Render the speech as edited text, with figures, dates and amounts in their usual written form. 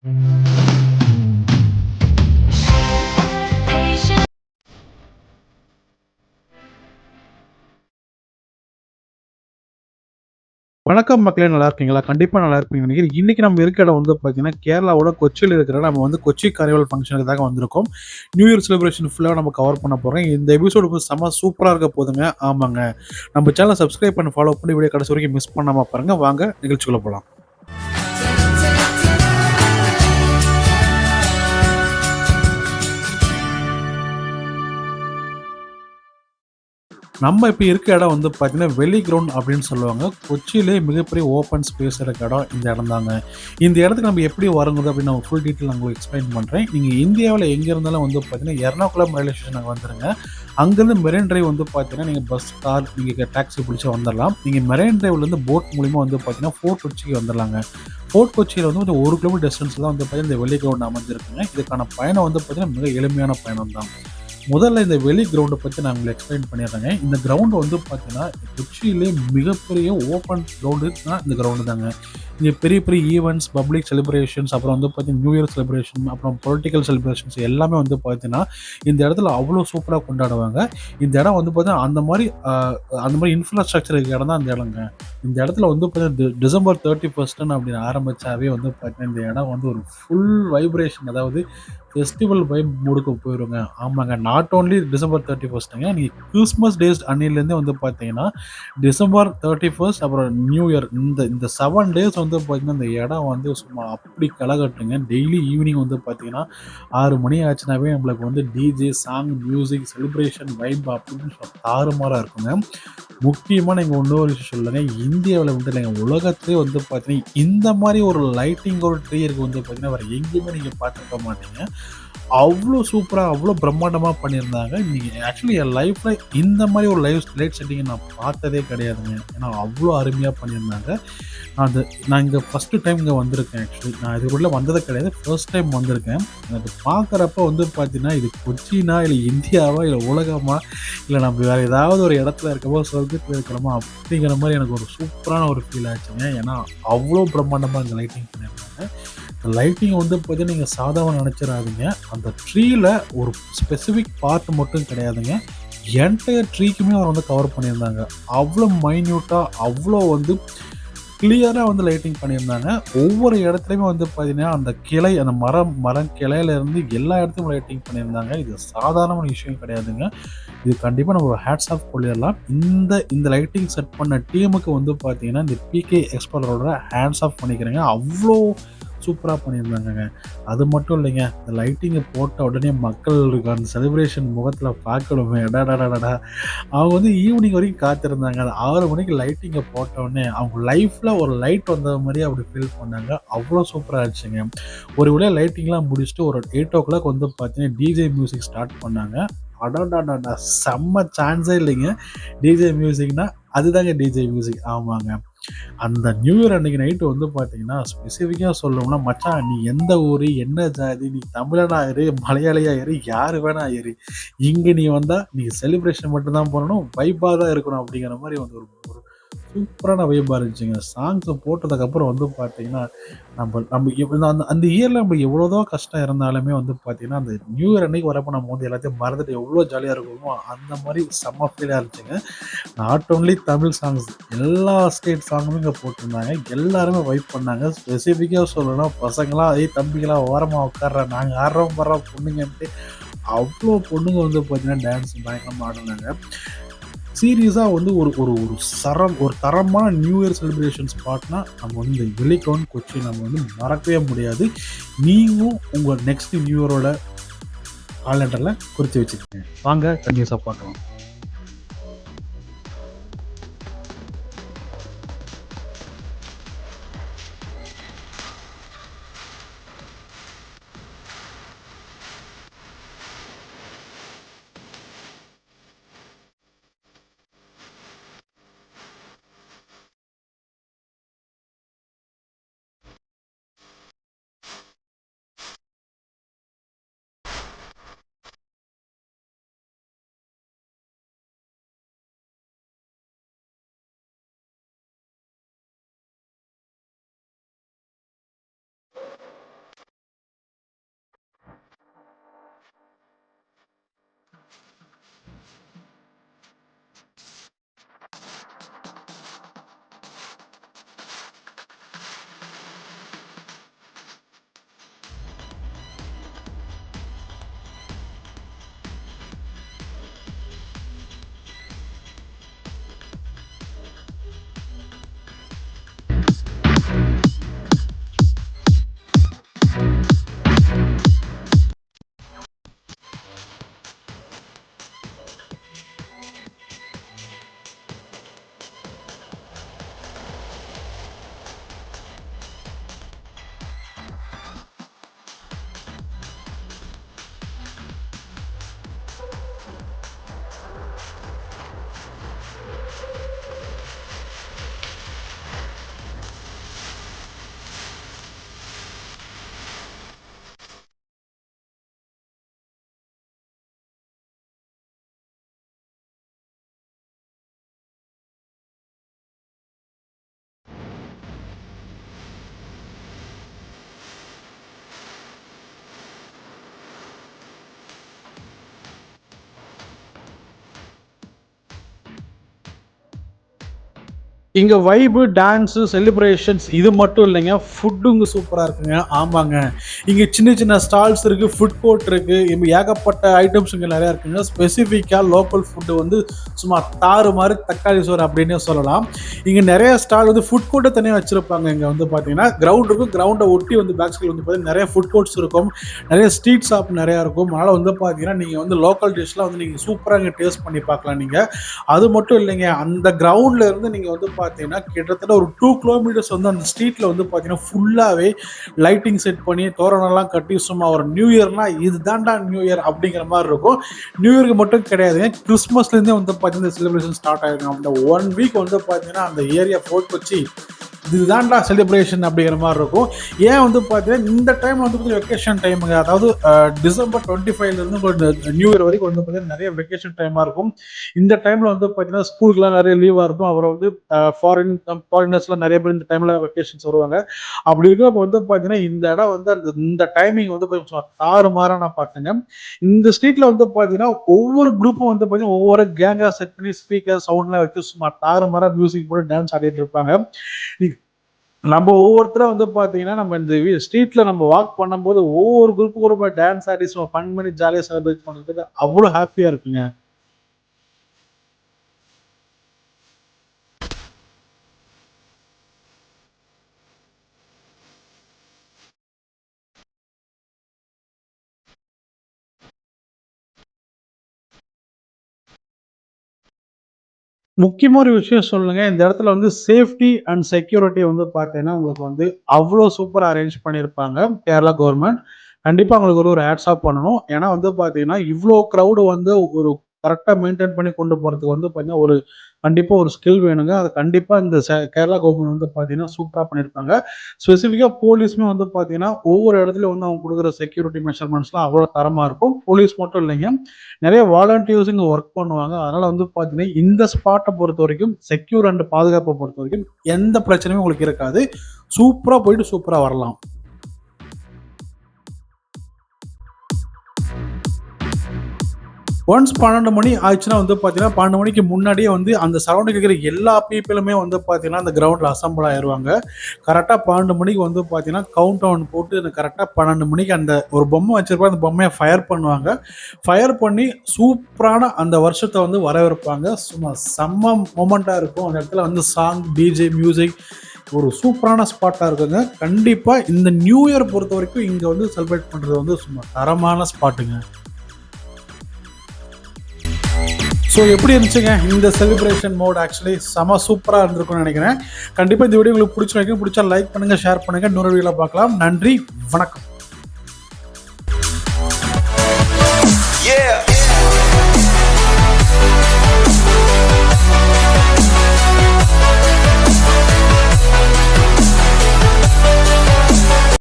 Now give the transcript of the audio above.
வணக்கம் மக்களே, நல்லா இருக்கீங்களா? கண்டிப்பா நல்லா இருப்பீங்கன்னு நெனைக்கிறேன். இன்னைக்கு நம்ம இருக்க இடம் வந்து பார்த்தீங்கன்னா, கேரளாவோட கொச்சியில இருக்கிற நம்ம வந்து கொச்சி கார்னிவல் ஃபங்ஷனுக்கு தாங்க வந்திருக்கோம். நியூ இயர் செலிப்ரேஷன் ஃபுல்லா நம்ம கவர் பண்ண போறோம். இந்த எபிசோடு வந்து செம்ம சூப்பரா இருக்க போதுங்க. ஆமாங்க. நம்ம சேனல சப்ஸ்கிரைப் பண்ணி ஃபாலோ பண்ணி வீடியோ கடைசி வரைக்கும் மிஸ் பண்ணாம பாருங்க. வாங்க நிகழ்ச்சிக்குள்ள போலாம். நம்ம இப்ப இருக்க இடம் வந்து பார்த்தீங்கன்னா, வெளி கிரவுண்ட் அப்படின்னு சொல்லுவாங்க. கொச்சியிலே மிகப்பெரிய ஓப்பன் ஸ்பேஸ் இருக்க இடம் இந்த இடம் தாங்க. இந்த இடத்துக்கு நம்ம எப்படி வரணுது அப்படின்னு நான் ஃபுல் டீட்டெயில் நான் உங்களுக்கு எக்ஸ்பிளைன் பண்றேன். நீங்க இந்தியாவுல எங்க இருந்தாலும் வந்து பார்த்தீங்கன்னா, எர்ணாகுளம் ரயில்வே ஸ்டேஷனுக்கு வந்துருங்க. அங்கேருந்து மெரைன் டிரைவ் வந்து பார்த்தீங்கன்னா, நீங்க பஸ், கார், நீங்க டாக்ஸி பிடிச்சு வந்துரலாம். நீங்க மெரைன் டிரைவ்லேருந்து போட் மூலியமா வந்து பார்த்தீங்கன்னா, ஃபோர்ட் கொச்சிக்கு வந்துரலாங்க. ஃபோர்ட் கொச்சியில வந்து ஒரு 1 கிலோமீட்டர் டிஸ்டன்ஸ்ல தான் வந்து பார்த்தீங்கன்னா, இந்த வெளி கிரவுண்ட் அமைஞ்சிருக்குங்க. இதுக்கான பயணம் வந்து பார்த்தீங்கன்னா, மிக எளிமையான பயணம் தான். முதல்ல இந்த வெளி கிரவுண்ட பத்தி நான் உங்களுக்கு எக்ஸ்பிளைன் பண்ணிடுறேங்க. இந்த கிரவுண்ட் வந்து பார்த்தீங்கன்னா, கொச்சியிலே மிகப்பெரிய ஓப்பன் கிரவுண்டுனா இந்த கிரவுண்டு தாங்க. இங்க பெரிய பெரிய ஈவென்ட்ஸ், பப்ளிக் செலிப்ரேஷன்ஸ், அப்புறம் வந்து பார்த்தீங்கன்னா, நியூ இயர் செலிப்ரேஷன், அப்புறம் பொலிட்டிக்கல் செலிப்ரேஷன்ஸ் எல்லாமே வந்து பார்த்தீங்கன்னா, இந்த இடத்துல அவ்வளோ சூப்பரா கொண்டாடுவாங்க. இந்த இடம் வந்து பார்த்தீங்கன்னா, அந்த மாரி இன்ஃப்ராஸ்ட்ரக்சர் இருக்க இடம் தான் இந்த இடங்க. இந்த இடத்துல வந்து பார்த்தீங்கன்னா, டிசம்பர் 31 அப்படின்னு ஆரம்பிச்சாவே வந்து பார்த்தீங்கன்னா, இந்த இடம் வந்து ஒரு ஃபுல் வைப்ரேஷன், அதாவது ஃபெஸ்டிவல் வைப் மூடுக்கு போயிருங்க. ஆமாங்க. நாட் ஒன்லி டிசம்பர் 31ங்க. நீங்க கிறிஸ்மஸ் டேஸ் அன்னையிலேருந்தே வந்து பார்த்தீங்கன்னா, டிசம்பர் 31 அப்புறம் நியூ இயர் இந்த இந்த 7 டேஸ் வந்து பார்த்தீங்கன்னா, இந்த இடம் வந்து சும்மா அப்படி களகட்டுங்க. டெய்லி ஈவினிங் வந்து பார்த்தீங்கன்னா, 6 மணி ஆச்சுனாவே நம்மளுக்கு வந்து DJ, song, music, celebration, vibe அப்படின்னு தாறுமாறா இருக்குங்க. முக்கியமா நீங்க இன்னொரு விஷயம் சொல்லங்க. இந்தியாவுல மட்டும் இல்லைங்க, உலகத்திலேயே வந்து பார்த்தீங்கன்னா, இந்த மாரி ஒரு லைட்டிங்கோட ட்ரீ இருக்கு வந்து பார்த்தீங்கன்னா, வேற எங்கேயுமே நீங்க பார்த்துருக்க மாட்டீங்க. அவ்ளோ சூப்பரா, அவ்ளோ பிரம்மாண்டமா பண்ணியிருந்தாங்க. நீங்க ஆக்சுவலி என் லைஃப்ல இந்த மாரி ஒரு லைட் செட்டிங்க நான் பார்த்ததே கிடையாதுங்க. ஏன்னா, அவ்ளோ அருமையா பண்ணியிருந்தாங்க. அது நான் இங்க ஃபர்ஸ்ட்டு டைம் இங்க வந்திருக்கேன் ஆக்சுவலி. நான் இதுக்குள்ள வந்தது கிடையாது. ஃபர்ஸ்ட் டைம் வந்திருக்கேன். எனக்கு பார்க்குறப்ப வந்து பார்த்தீங்கன்னா, இது கொச்சினா, இல்ல இந்தியாவா, இல்ல உலகமா, இல்ல நம்ம வேற ஏதாவது ஒரு இடத்துல இருக்கோமா, சொர்க்கத்துல இருக்கிறோமா அப்படிங்கிற மாரி எனக்கு ஒரு சூப்பரான ஒரு ஃபீல் ஆச்சுங்க. ஏன்னா, அவ்ளோ பிரம்மாண்டமா இங்க லைட்டிங் பண்ணியிருந்தாங்க. லைட்டிங் வந்து பார்த்தீங்கன்னா, நீங்க சாதாவா நெனச்சிராதீங்க. அந்த ட்ரீல ஒரு ஸ்பெசிஃபிக் பார்ட் மட்டும் கிடையாதுங்க. என்டயர் ட்ரீக்குமே அவர் வந்து கவர் பண்ணியிருந்தாங்க. அவ்ளோ மைன்யூட்டா, அவ்ளோ வந்து கிளியரா வந்து லைட்டிங் பண்ணியிருந்தாங்க. ஒவ்வொரு இடத்துலயுமே வந்து பார்த்தீங்கன்னா, அந்த கிளை, அந்த மரம் கிளையில இருந்து எல்லா இடத்துலயும் லைட்டிங் பண்ணியிருந்தாங்க. இது சாதாரணமான விஷயம் கிடையாதுங்க. இது கண்டிப்பா நம்ம ஒரு ஹேட்ஸ் ஆஃப் சொல்லிறலாம். இந்த இந்த லைட்டிங் செட் பண்ண டீமுக்கு வந்து பார்த்தீங்கன்னா, இந்த பிகே எக்ஸ்பர்ட்டோட ஹேண்ட்ஸ் ஆஃப் பண்ணிக்கிறேங்க. அவ்ளோ சூப்பரா பண்ணியிருந்தாங்கங்க. அது மட்டும் இல்லைங்க. இந்த லைட்டிங்க போட்ட உடனே மக்களுக்கு அந்த செலிப்ரேஷன் முகத்தில பார்க்கணுமே, அடடடடா! அவங்க வந்து ஈவினிங் வரைக்கும் காத்திருந்தாங்க. அது 6 மணிக்கு லைட்டிங்க போட்டவுடனே, அவங்க லைஃப்ல ஒரு லைட் வந்த மாரியே அப்படி ஃபீல் பண்ணாங்க. அவ்ளோ சூப்பரா இருந்துச்சுங்க. ஒரு வழியா லைட்டிங்லாம் முடிச்சுட்டு ஒரு 8:00 வந்து பார்த்தீங்கன்னா, டிஜே மியூசிக் ஸ்டார்ட் பண்ணாங்க. அடடடடா! செம்ம சான்ஸே இல்லைங்க. டிஜே மியூசிக்னா, அதுதாங்க டிஜே மியூசிக். ஆமாங்க. அந்த நியூ இயர் அன்னைக்கு நைட்டு வந்து பார்த்தீங்கன்னா, ஸ்பெசிஃபிக்கா சொல்லணும்னா, "மச்சான் நீ எந்த ஊரு? என்ன ஜாதி? நீ தமிழனா இரு, மலையாளியா இரு, யாரு வேணா இரு. இங்க நீ வந்தா, நீ செலிப்ரேஷன் மட்டும் தான் பண்ணணும். வைபா தான் இருக்கணும்." அப்படிங்கிற மாரி வந்து ஒரு ஒரு சூப்பரான வைபா இருந்துச்சுங்க. சாங்ஸ போட்டதுக்கப்புறம் வந்து பார்த்தீங்கன்னா, நம்ப நம்ப அந்த அந்த இயர்ல நம்ம எவ்வளோதான் கஷ்டம் இருந்தாலுமே வந்து பார்த்தீங்கன்னா, அந்த நியூ இயர் அன்னைக்கு வரப்ப நம்ம வந்து எல்லாத்தையும் மறந்துட்டு எவ்வளோ ஜாலியா இருக்குமோ, அந்த மாரி செம்ம ஃபீலா இருந்துச்சுங்க. நாட் ஒன்லி தமிழ் சாங்ஸ், எல்லா ஸ்டேட் சாங்குமே இங்க போட்டிருந்தாங்க. எல்லாருமே வைப் பண்ணாங்க. ஸ்பெசிஃபிக்கா சொல்லணும்னா பசங்கலாம், "ஏய் தம்பிங்களா ஓரமா உட்கார்றா, நாங்க ஆடுறோம் பார்றா பொண்ணுங்கன்ட்டு." அவ்ளோ பொண்ணுங்க வந்து பார்த்தீங்கன்னா, டான்ஸ் பயங்கரமா ஆடுனாங்க. சீரியஸா வந்து ஒரு ஒரு ஒரு தரமான நியூ இயர் செலிப்ரேஷன் ஸ்பாட்னா, நம்ம வந்து இந்த வெள்ளிக்கிழமை கொச்சி நம்ம வந்து மறக்கவே முடியாது. நீங்களும் உங்க நெக்ஸ்ட் நியூ இயரோட காலண்டர்ல குறிச்சு வச்சுக்கங்க. வாங்க கன்டினியூஸா பார்க்கலாம். இங்கே வைபு டான்ஸு செலிப்ரேஷன்ஸ் இது மட்டும் இல்லைங்க, ஃபுட்டு இங்கே சூப்பராக இருக்குங்க. ஆமாங்க, இங்கே சின்ன சின்ன ஸ்டால்ஸ் இருக்குது, ஃபுட் கோர்ட் இருக்குது, இங்கே ஏகப்பட்ட ஐட்டம்ஸ் இங்கே நிறையா இருக்குங்க. ஸ்பெசிஃபிக்காக லோக்கல் ஃபுட்டு வந்து சும்மா தாறு மாதிரி தக்காளி சோறு அப்படின்னே சொல்லலாம். இங்கே நிறைய ஸ்டால் வந்து ஃபுட் கோர்ட்டை தனியாக வச்சுருப்பாங்க. இங்கே வந்து பார்த்தீங்கன்னா கிரவுண்ட் இருக்கும், கிரவுண்டை ஒட்டி வந்து பேக் சைடில் வந்து பார்த்தீங்கன்னா நிறைய ஃபுட் கோர்ட்ஸ் இருக்கும், நிறைய ஸ்ட்ரீட் ஷாப் நிறையா இருக்கும். அதனால் வந்து பார்த்தீங்கன்னா நீங்கள் வந்து லோக்கல் டிஷ்லாம் வந்து நீங்கள் சூப்பராக இங்கே டேஸ்ட் பண்ணி பார்க்கலாம். நீங்கள் அது மட்டும் இல்லைங்க, அந்த கிரவுண்டில் இருந்து நீங்கள் வந்து பார்த்தீங்கன்னா கிட்டத்தட்ட ஒரு 2 கிலோமீட்டர்ஸ் வந்து அந்த ஸ்ட்ரீட்டில் வந்து பார்த்தீங்கன்னா ஃபுல்லாகவே லைட்டிங் செட் பண்ணி தோரணம்லாம் கட்டி சும்மா ஒரு நியூ இயர்னா இது தாண்டா நியூ இயர் அப்படிங்கிற மாதிரி இருக்கும். நியூ இயருக்கு மட்டும் கிடையாதுங்க, கிறிஸ்மஸ்லேருந்தே வந்து பார்த்தீங்கன்னா செலிப்ரேஷன் ஸ்டார்ட் ஆகிருக்கும். அந்த 1 வீக் வந்து பார்த்தீங்கன்னா அந்த ஏரியா ஃபோர்ட் வச்சு இதுதான்டா செலிப்ரேஷன் அப்படிங்கிற மாதிரி இருக்கும். ஏன் வந்து பார்த்தீங்கன்னா இந்த டைம் வந்து பார்த்தீங்கன்னா வெக்கேஷன் டைமுங்க, அதாவது டிசம்பர் 25லேருந்து நியூ இயர் வரைக்கும் வந்து பார்த்தீங்கன்னா நிறைய வெக்கேஷன் டைமாக இருக்கும். இந்த டைமில் வந்து பார்த்தீங்கன்னா ஸ்கூலுக்குலாம் நிறைய லீவாக இருக்கும். அப்புறம் வந்து ஃபாரினர்ஸ்லாம் நிறைய பேர் இந்த டைமில் வெக்கேஷன்ஸ் வருவாங்க. அப்படி இருக்கிறப்ப வந்து பார்த்தீங்கன்னா இந்த இடம் வந்து இந்த டைமிங் வந்து கொஞ்சம் தாறுமாறாக நான் பார்த்தேங்க. இந்த ஸ்ட்ரீட்டில் வந்து பார்த்தீங்கன்னா ஒவ்வொரு குரூப்பும் வந்து பார்த்தீங்கன்னா ஒவ்வொரு கேங்காக செட் பண்ணி ஸ்பீக்கர் சவுண்ட்லாம் வச்சு சும்மா தாறுமாறாக மியூசிக் போட்டு டான்ஸ் ஆடிட்டு இருப்பாங்க. நம்ம ஒவ்வொருத்தரும் வந்து பார்த்தீங்கன்னா நம்ம இந்த ஸ்ட்ரீட்டில் நம்ம வாக் பண்ணும்போது ஒவ்வொரு குரூப்புக்கு டான்ஸ் ஆடி ஃபன் பண்ணி ஜாலியாக செலிப்ரேட் பண்ணுறதுக்கு அவ்வளோ ஹாப்பியாக இருக்குங்க. முக்கியமா ஒரு விஷயம் சொல்லுங்க. இந்த இடத்துல வந்து சேஃப்டி அண்ட் செக்யூரிட்டி வந்து பார்த்தீங்கன்னா, உங்களுக்கு வந்து அவ்ளோ சூப்பரா அரேஞ்ச் பண்ணியிருப்பாங்க கேரளா கவர்மெண்ட். கண்டிப்பா உங்களுக்கு ஒரு ஹேட்ஸ் ஆஃப் பண்ணணும். ஏன்னா வந்து பார்த்தீங்கன்னா, இவ்ளோ கிரவுட் வந்து ஒரு கரெக்ட்டா மெயின்டெயின் பண்ணி கொண்டு போறதுக்கு வந்து பார்த்தீங்கன்னா, கண்டிப்பா ஒரு ஸ்கில் வேணுங்க. அது கண்டிப்பா இந்த கேரளா கவர்மெண்ட் வந்து பார்த்தீங்கன்னா, சூப்பரா பண்ணியிருப்பாங்க. ஸ்பெசிஃபிக்கா போலீஸுமே வந்து பார்த்தீங்கன்னா, ஒவ்வொரு இடத்துலயும் வந்து அவங்க குடுக்குற செக்யூரிட்டி மெஷர்மெண்ட்ஸ்லாம் அவ்வளோ தரமா இருக்கும். போலீஸ் மட்டும் இல்லைங்க, நிறைய வாலண்டியர்ஸ் இங்க ஒர்க் பண்ணுவாங்க. அதனால வந்து பார்த்தீங்கன்னா, இந்த ஸ்பாட்ட பொறுத்தவரைக்கும் செக்யூர் அண்ட் பாதுகாப்ப பொறுத்தவரைக்கும் எந்த பிரச்சனையும் உங்களுக்கு இருக்காது. சூப்பரா போயிட்டு சூப்பரா வரலாம். ஒன்ஸ் 12 மணி ஆயிடுச்சுன்னா வந்து பார்த்தீங்கன்னா 12 மணிக்கு முன்னாடியே வந்து அந்த சரௌண்டிங் இருக்கிற எல்லா பீப்புளுமே வந்து பார்த்தீங்கன்னா அந்த கிரவுண்டில் அசம்பிள் ஆயிடுவாங்க. கரெக்டாக 12 மணிக்கு வந்து பார்த்தீங்கன்னா கவுண்ட் டவுன் போட்டு அந்த கரெக்டாக 12 மணிக்கு அந்த ஒரு பொம்மை வச்சிருப்பாங்க, அந்த பொம்மையை ஃபயர் பண்ணுவாங்க. ஃபயர் பண்ணி சூப்பரான அந்த வருஷத்தை வந்து வரவேற்பாங்க. சும்மா செம்ம மொமெண்ட்டாக இருக்கும். அந்த இடத்துல வந்து சாங், டிஜே, மியூசிக் ஒரு சூப்பரான ஸ்பாட்டாக இருக்குங்க. கண்டிப்பாக இந்த நியூ இயர் பொறுத்த வரைக்கும் இங்கே வந்து செலிப்ரேட் பண்ணுறது வந்து சும்மா தரமான ஸ்பாட்டுங்க. ஸோ எப்படி இருந்துச்சுங்க இந்த செலிப்ரேஷன் மோட்? ஆக்சுவலி செம சூப்பராக இருந்திருக்கும்னு நினைக்கிறேன். கண்டிப்பாக இந்த வீடியோ உங்களுக்கு பிடிச்சிருக்கும். பிடிச்சா லைக் பண்ணுங்கள், ஷேர் பண்ணுங்கள். இன்னொரு வீடியோவில் பார்க்கலாம். நன்றி, வணக்கம்.